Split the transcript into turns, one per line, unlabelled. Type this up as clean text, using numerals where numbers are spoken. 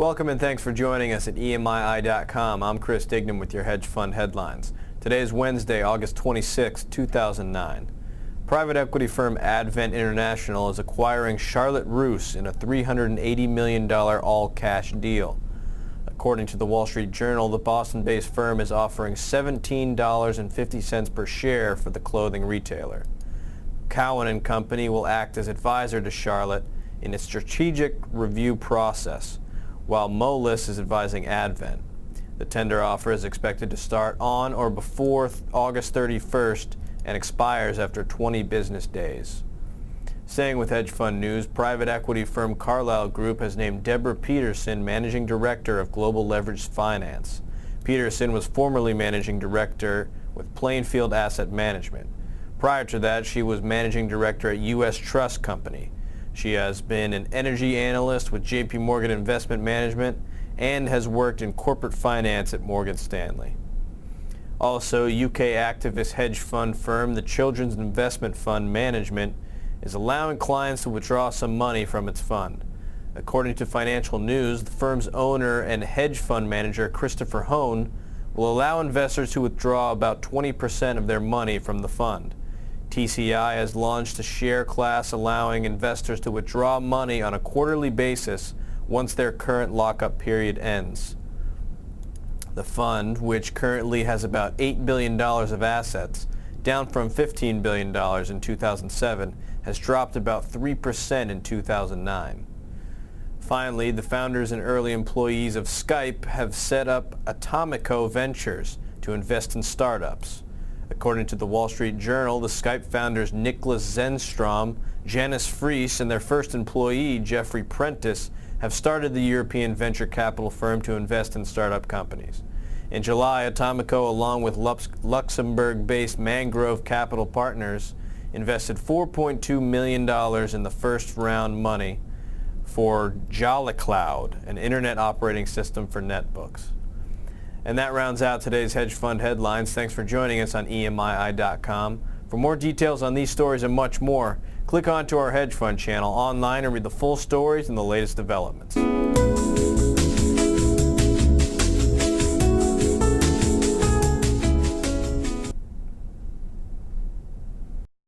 Welcome and thanks for joining us at EMII.com. I'm Chris Dignam with your hedge fund headlines. Today is Wednesday, August 26, 2009. Private equity firm Advent International is acquiring Charlotte Russe in a $380 million all-cash deal. According to the Wall Street Journal, the Boston-based firm is offering $17.50 per share for the clothing retailer. Cowen & Company will act as advisor to Charlotte in its strategic review process, while Moelis is advising Advent. The tender offer is expected to start on or before August 31st and expires after 20 business days. Staying with hedge fund news, private equity firm Carlyle Group has named Deborah Peterson Managing Director of Global Leveraged Finance. Peterson was formerly Managing Director with Plainfield Asset Management. Prior to that, she was Managing Director at U.S. Trust Company. She has been an energy analyst with J.P. Morgan Investment Management and has worked in corporate finance at Morgan Stanley. Also, UK activist hedge fund firm, the Children's Investment Fund Management, is allowing clients to withdraw some money from its fund. According to Financial News, the firm's owner and hedge fund manager, Christopher Hone, will allow investors to withdraw about 20% of their money from the fund. TCI has launched a share class allowing investors to withdraw money on a quarterly basis once their current lockup period ends. The fund, which currently has about $8 billion of assets, down from $15 billion in 2007, has dropped about 3% in 2009. Finally, the founders and early employees of Skype have set up Atomico Ventures to invest in startups. According to the Wall Street Journal, the Skype founders Nicholas Zenstrom, Janice Fries, and their first employee, Jeffrey Prentice, have started the European venture capital firm to invest in startup companies. In July, Atomico, along with Luxembourg-based Mangrove Capital Partners, invested $4.2 million in the first round money for JollyCloud, an internet operating system for netbooks. And that rounds out today's hedge fund headlines. Thanks for joining us on EMII.com. For more details on these stories and much more, click onto our hedge fund channel online and read the full stories and the latest developments.